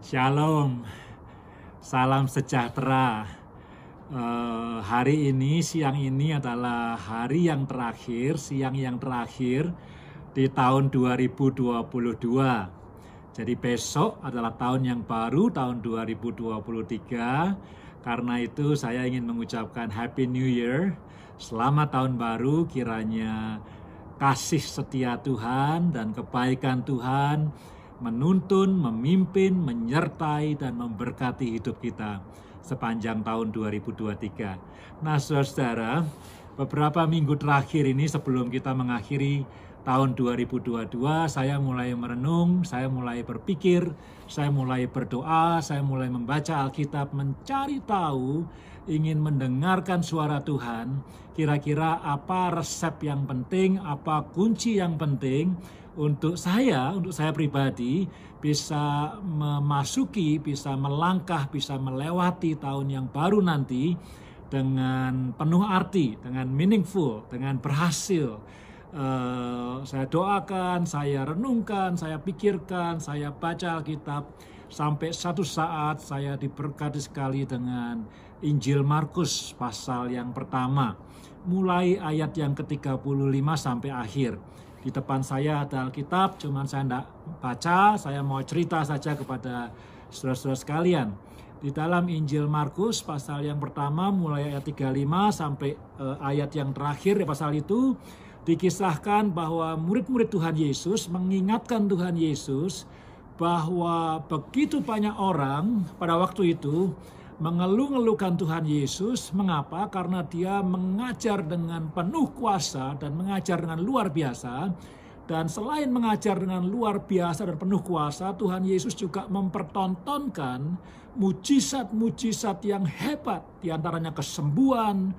Shalom, salam sejahtera. Hari ini, siang ini adalah hari yang terakhir, siang yang terakhir di tahun 2022. Jadi besok adalah tahun yang baru, tahun 2023. Karena itu saya ingin mengucapkan Happy New Year. Selamat tahun baru, kiranya kasih setia Tuhan dan kebaikan Tuhan menuntun, memimpin, menyertai, dan memberkati hidup kita sepanjang tahun 2023. Nah, saudara, beberapa minggu terakhir ini sebelum kita mengakhiri tahun 2022, saya mulai merenung, saya mulai berpikir, saya mulai berdoa, saya mulai membaca Alkitab, mencari tahu, ingin mendengarkan suara Tuhan, kira-kira apa resep yang penting, apa kunci yang penting, untuk saya pribadi bisa memasuki, bisa melangkah, bisa melewati tahun yang baru nanti dengan penuh arti, dengan meaningful, dengan berhasil. Saya doakan, saya renungkan, saya pikirkan, saya baca Alkitab sampai satu saat saya diberkati sekali dengan Injil Markus pasal yang pertama, mulai ayat yang ke-35 sampai akhir. Di depan saya ada Alkitab, cuman saya tidak baca, saya mau cerita saja kepada saudara-saudara sekalian. Di dalam Injil Markus pasal yang pertama mulai ayat 35 sampai ayat yang terakhir di pasal itu, dikisahkan bahwa murid-murid Tuhan Yesus mengingatkan Tuhan Yesus bahwa begitu banyak orang pada waktu itu mengeluh-ngeluhkan Tuhan Yesus. Mengapa? Karena dia mengajar dengan penuh kuasa dan mengajar dengan luar biasa. Dan selain mengajar dengan luar biasa dan penuh kuasa, Tuhan Yesus juga mempertontonkan mujizat-mujizat yang hebat. Di antaranya kesembuhan,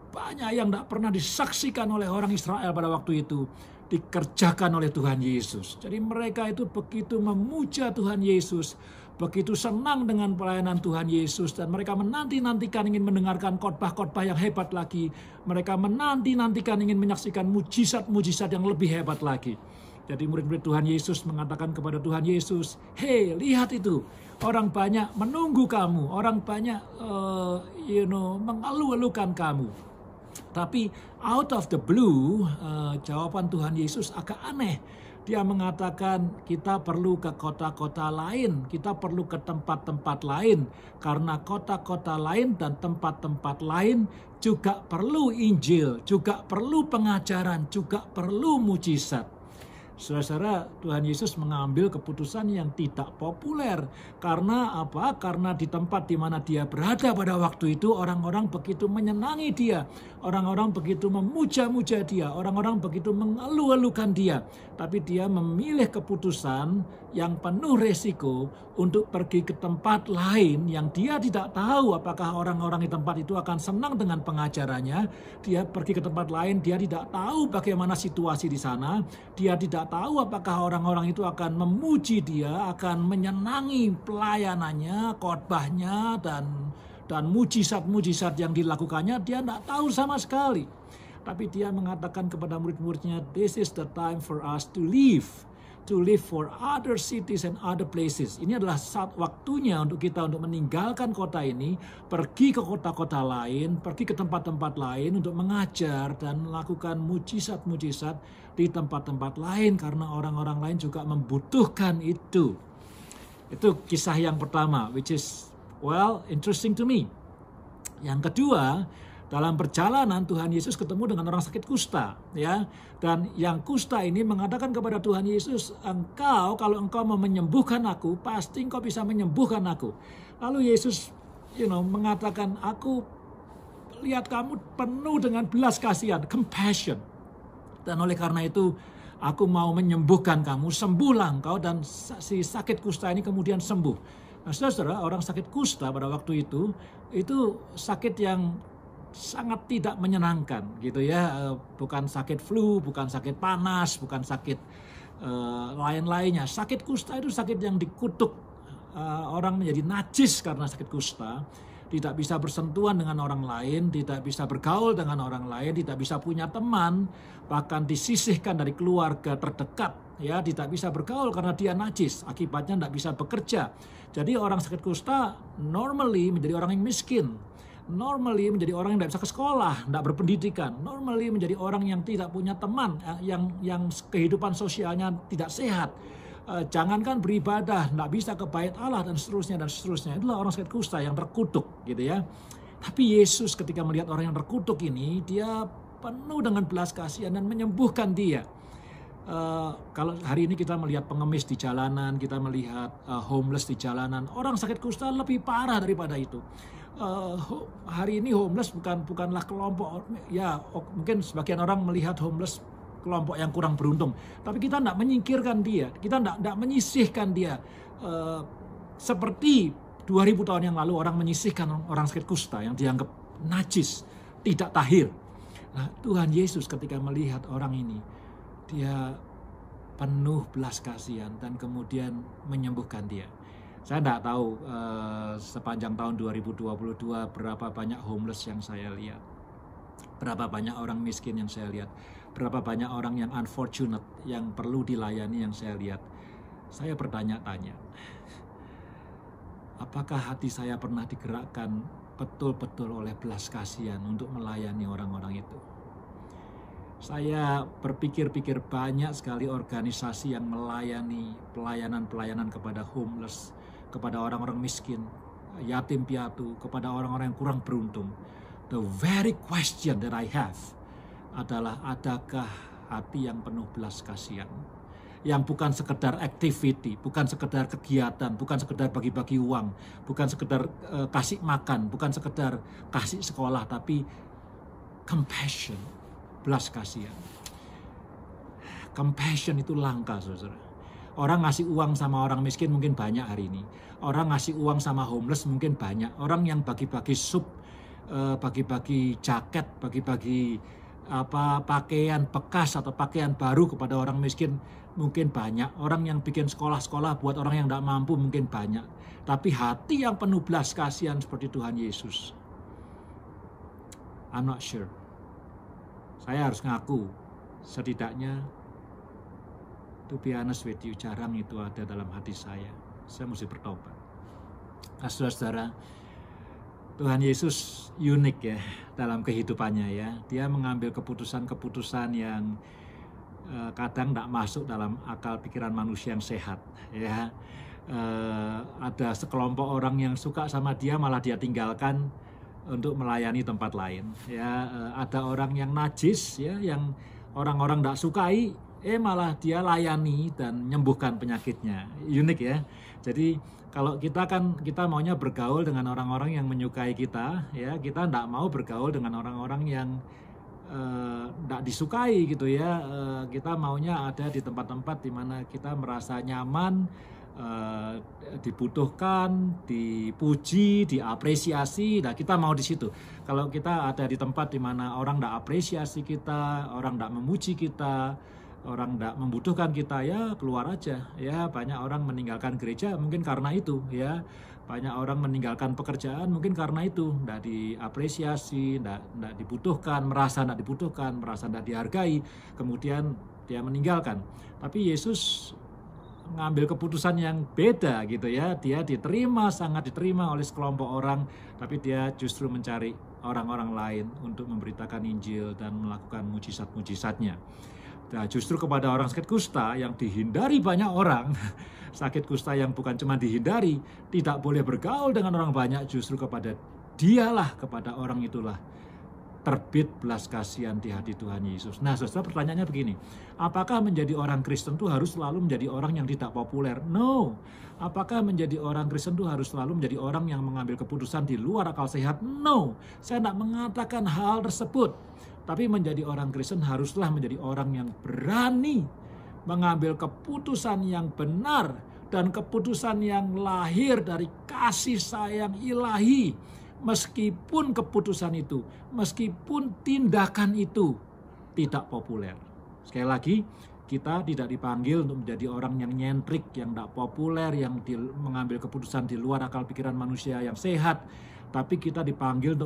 banyak yang tidak pernah disaksikan oleh orang Israel pada waktu itu, dikerjakan oleh Tuhan Yesus. Jadi mereka itu begitu memuja Tuhan Yesus, begitu senang dengan pelayanan Tuhan Yesus, dan mereka menanti-nantikan ingin mendengarkan khotbah-khotbah yang hebat lagi. Mereka menanti-nantikan ingin menyaksikan mujizat-mujizat yang lebih hebat lagi. Jadi murid-murid Tuhan Yesus mengatakan kepada Tuhan Yesus, "Hei, lihat itu, orang banyak menunggu kamu, orang banyak mengeluh-elukan kamu." Tapi out of the blue, jawaban Tuhan Yesus agak aneh. Dia mengatakan kita perlu ke kota-kota lain, kita perlu ke tempat-tempat lain. Karena kota-kota lain dan tempat-tempat lain juga perlu Injil, juga perlu pengajaran, juga perlu mujizat. Saudara-saudara, Tuhan Yesus mengambil keputusan yang tidak populer. Karena apa? Karena di tempat di mana dia berada pada waktu itu, orang-orang begitu menyenangi dia. Orang-orang begitu memuja-muja dia. Orang-orang begitu mengeluh-elukan dia. Tapi dia memilih keputusan yang penuh resiko untuk pergi ke tempat lain yang dia tidak tahu apakah orang-orang di tempat itu akan senang dengan pengajarannya. Dia pergi ke tempat lain, dia tidak tahu bagaimana situasi di sana. Dia tidak tahu apakah orang-orang itu akan memuji dia, akan menyenangi pelayanannya, khotbahnya, dan mujizat-mujizat yang dilakukannya. Dia tidak tahu sama sekali. Tapi dia mengatakan kepada murid-muridnya, "This is the time for us to live for other cities and other places." Ini adalah saat waktunya untuk kita untuk meninggalkan kota ini, pergi ke kota-kota lain, pergi ke tempat-tempat lain untuk mengajar dan melakukan mujizat-mujizat di tempat-tempat lain karena orang-orang lain juga membutuhkan itu. Itu kisah yang pertama, which is interesting to me. Yang kedua, dalam perjalanan Tuhan Yesus ketemu dengan orang sakit kusta, ya. Dan yang kusta ini mengatakan kepada Tuhan Yesus, kalau engkau mau menyembuhkan aku, pasti engkau bisa menyembuhkan aku. Lalu Yesus mengatakan, "Aku lihat kamu penuh dengan belas kasihan, compassion. Dan oleh karena itu, aku mau menyembuhkan kamu, sembuhlah engkau." Dan si sakit kusta ini kemudian sembuh. Nah, saudara, orang sakit kusta pada waktu itu sakit yang sangat tidak menyenangkan gitu ya. Bukan sakit flu, bukan sakit panas, bukan sakit lain-lainnya. Sakit kusta itu sakit yang dikutuk. Orang menjadi najis karena sakit kusta. tidak bisa bersentuhan dengan orang lain, tidak bisa bergaul dengan orang lain, tidak bisa punya teman, bahkan disisihkan dari keluarga terdekat, ya, tidak bisa bergaul karena dia najis, akibatnya tidak bisa bekerja. Jadi orang sakit kusta normally menjadi orang yang miskin, normally menjadi orang yang tidak bisa ke sekolah, tidak berpendidikan, normally menjadi orang yang tidak punya teman, yang kehidupan sosialnya tidak sehat. Jangankan beribadah, tidak bisa ke bait Allah dan seterusnya dan seterusnya. Itulah orang sakit kusta yang terkutuk, gitu ya. Tapi Yesus ketika melihat orang yang terkutuk ini, dia penuh dengan belas kasihan dan menyembuhkan dia. Kalau hari ini kita melihat pengemis di jalanan, kita melihat homeless di jalanan, orang sakit kusta lebih parah daripada itu. Hari ini homeless bukanlah kelompok, ya mungkin sebagian orang melihat homeless kelompok yang kurang beruntung, tapi kita tidak menyingkirkan dia, kita tidak menyisihkan dia seperti 2000 tahun yang lalu orang menyisihkan orang sakit kusta yang dianggap najis, tidak tahir. Nah, Tuhan Yesus ketika melihat orang ini, dia penuh belas kasihan dan kemudian menyembuhkan dia. Saya tidak tahu sepanjang tahun 2022 berapa banyak homeless yang saya lihat, berapa banyak orang miskin yang saya lihat, berapa banyak orang yang unfortunate yang perlu dilayani yang saya lihat. Saya bertanya-tanya, apakah hati saya pernah digerakkan betul-betul oleh belas kasihan untuk melayani orang-orang itu? Saya berpikir-pikir banyak sekali organisasi yang melayani pelayanan-pelayanan kepada homeless, kepada orang-orang miskin, yatim piatu, kepada orang-orang yang kurang beruntung. The very question that I have adalah, adakah hati yang penuh belas kasihan? Yang bukan sekedar activity, bukan sekedar kegiatan, bukan sekedar bagi-bagi uang, bukan sekedar kasih makan, bukan sekedar kasih sekolah, tapi compassion, belas kasihan. Compassion itu langka, saudara. Orang ngasih uang sama orang miskin mungkin banyak hari ini. Orang ngasih uang sama homeless mungkin banyak. Orang yang bagi-bagi sup, bagi-bagi jaket, bagi-bagi pakaian bekas atau pakaian baru kepada orang miskin mungkin banyak. Orang yang bikin sekolah-sekolah buat orang yang tidak mampu mungkin banyak. Tapi hati yang penuh belas kasihan seperti Tuhan Yesus, I'm not sure. Saya harus ngaku, setidaknya to be honest with you, jarang itu ada dalam hati saya. Saya mesti bertobat. Nah, saudara-saudara, Tuhan Yesus unik ya dalam kehidupannya ya. Dia mengambil keputusan-keputusan yang kadang tidak masuk dalam akal pikiran manusia yang sehat ya. Ada sekelompok orang yang suka sama dia, malah dia tinggalkan untuk melayani tempat lain ya. Ada orang yang najis ya, yang orang-orang tidak sukai, malah dia layani dan menyembuhkan penyakitnya. Unik ya. Jadi kalau kita maunya bergaul dengan orang-orang yang menyukai kita, ya kita tidak mau bergaul dengan orang-orang yang tidak disukai gitu ya. Kita maunya ada di tempat-tempat di mana kita merasa nyaman, dibutuhkan, dipuji, diapresiasi. Nah, kita mau di situ. Kalau kita ada di tempat di mana orang tidak apresiasi kita, orang tidak memuji kita, orang tidak membutuhkan kita, ya keluar aja ya. Banyak orang meninggalkan gereja mungkin karena itu ya. Banyak orang meninggalkan pekerjaan mungkin karena itu, tidak diapresiasi, tidak dibutuhkan, merasa tidak dibutuhkan, merasa tidak dihargai, kemudian dia meninggalkan. Tapi Yesus ngambil keputusan yang beda gitu ya. Dia sangat diterima oleh sekelompok orang, tapi dia justru mencari orang-orang lain untuk memberitakan Injil dan melakukan mujizat-mujizatnya. Nah, justru kepada orang sakit kusta yang dihindari banyak orang, sakit kusta yang bukan cuma dihindari, tidak boleh bergaul dengan orang banyak, justru kepada orang itulah terbit belas kasihan di hati Tuhan Yesus. Nah, saudara, pertanyaannya begini, apakah menjadi orang Kristen itu harus selalu menjadi orang yang tidak populer? No. Apakah menjadi orang Kristen itu harus selalu menjadi orang yang mengambil keputusan di luar akal sehat? No. Saya tidak mengatakan hal tersebut. Tapi menjadi orang Kristen haruslah menjadi orang yang berani mengambil keputusan yang benar dan keputusan yang lahir dari kasih sayang ilahi. Meskipun keputusan itu, meskipun tindakan itu tidak populer. Sekali lagi, kita tidak dipanggil untuk menjadi orang yang nyentrik, yang tidak populer, yang mengambil keputusan di luar akal pikiran manusia yang sehat. Tapi kita dipanggil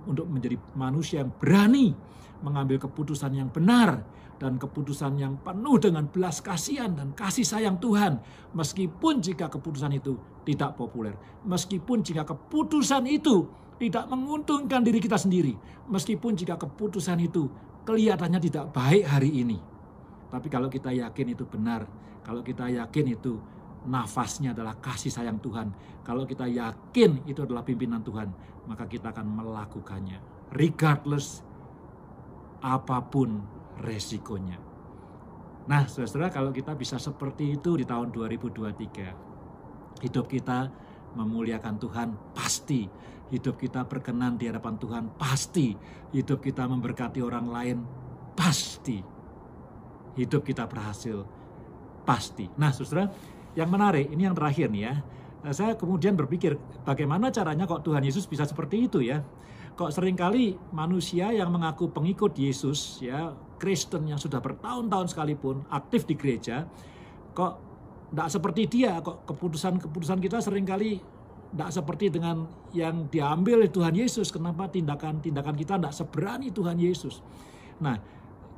untuk menjadi manusia yang berani mengambil keputusan yang benar dan keputusan yang penuh dengan belas kasihan dan kasih sayang Tuhan. Meskipun jika keputusan itu tidak populer, meskipun jika keputusan itu tidak menguntungkan diri kita sendiri, meskipun jika keputusan itu kelihatannya tidak baik hari ini. Tapi kalau kita yakin itu benar, kalau kita yakin itu nafasnya adalah kasih sayang Tuhan, kalau kita yakin itu adalah pimpinan Tuhan, maka kita akan melakukannya regardless apapun resikonya. Nah, saudara, kalau kita bisa seperti itu di tahun 2023, hidup kita memuliakan Tuhan pasti, hidup kita berkenan di hadapan Tuhan pasti, hidup kita memberkati orang lain pasti, hidup kita berhasil pasti. Nah, saudara, yang menarik, ini yang terakhir nih ya. Saya kemudian berpikir, bagaimana caranya kok Tuhan Yesus bisa seperti itu ya? Kok seringkali manusia yang mengaku pengikut Yesus, ya Kristen yang sudah bertahun-tahun sekalipun aktif di gereja, kok tidak seperti dia? Kok keputusan kita seringkali tidak seperti dengan yang diambil oleh Tuhan Yesus? Kenapa tindakan kita tidak seberani Tuhan Yesus? Nah,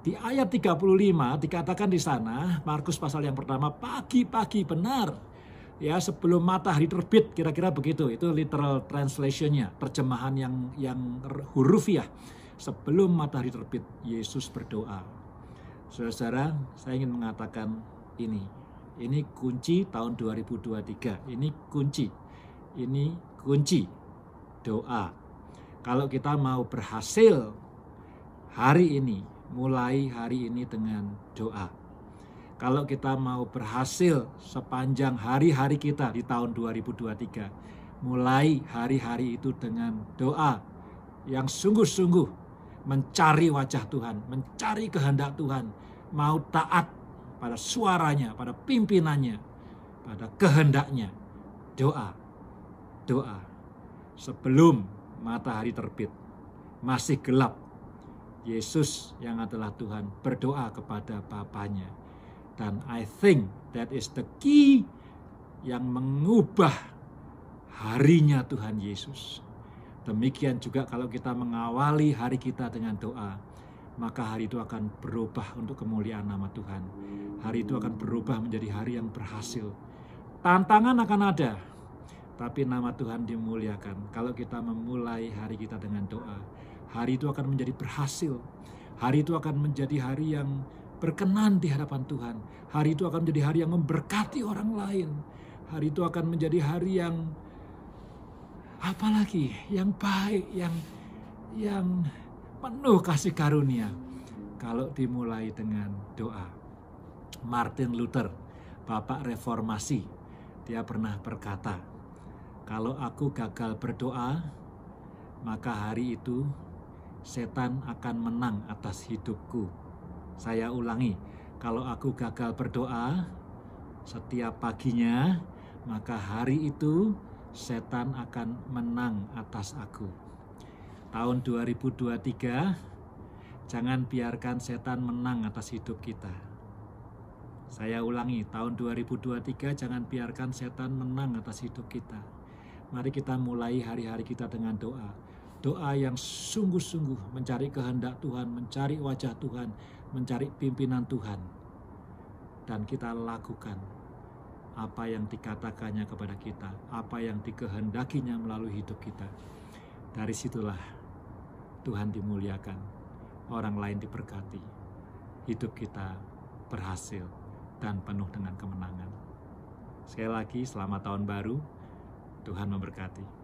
di ayat 35 dikatakan di sana, Markus pasal yang pertama, pagi-pagi benar, ya sebelum matahari terbit, kira-kira begitu. Itu literal translationnya, terjemahan yang hurufiah. Sebelum matahari terbit, Yesus berdoa. Saudara, saya ingin mengatakan ini kunci tahun 2023. Ini kunci doa. Kalau kita mau berhasil hari ini, mulai hari ini dengan doa. Kalau kita mau berhasil sepanjang hari-hari kita di tahun 2023, mulai hari-hari itu dengan doa yang sungguh-sungguh mencari wajah Tuhan, mencari kehendak Tuhan, mau taat pada suaranya, pada pimpinannya, pada kehendaknya. Doa. Sebelum matahari terbit, masih gelap, Yesus yang adalah Tuhan berdoa kepada Bapanya. Dan I think that is the key yang mengubah harinya Tuhan Yesus. Demikian juga kalau kita mengawali hari kita dengan doa, maka hari itu akan berubah untuk kemuliaan nama Tuhan. Hari itu akan berubah menjadi hari yang berhasil. Tantangan akan ada, tapi nama Tuhan dimuliakan. Kalau kita memulai hari kita dengan doa, hari itu akan menjadi berhasil. Hari itu akan menjadi hari yang berkenan di hadapan Tuhan. Hari itu akan menjadi hari yang memberkati orang lain. Hari itu akan menjadi hari yang apalagi, yang baik, yang penuh kasih karunia. Kalau dimulai dengan doa. Martin Luther, Bapak Reformasi, dia pernah berkata, kalau aku gagal berdoa, maka hari itu setan akan menang atas hidupku. Saya ulangi, kalau aku gagal berdoa setiap paginya, maka hari itu setan akan menang atas aku. Tahun 2023, jangan biarkan setan menang atas hidup kita. Saya ulangi, tahun 2023 jangan biarkan setan menang atas hidup kita. Mari kita mulai hari-hari kita dengan doa. Doa yang sungguh-sungguh mencari kehendak Tuhan, mencari wajah Tuhan, mencari pimpinan Tuhan. Dan kita lakukan apa yang dikatakannya kepada kita, apa yang dikehendakinya melalui hidup kita. Dari situlah Tuhan dimuliakan, orang lain diberkati, hidup kita berhasil dan penuh dengan kemenangan. Sekali lagi, selamat tahun baru, Tuhan memberkati.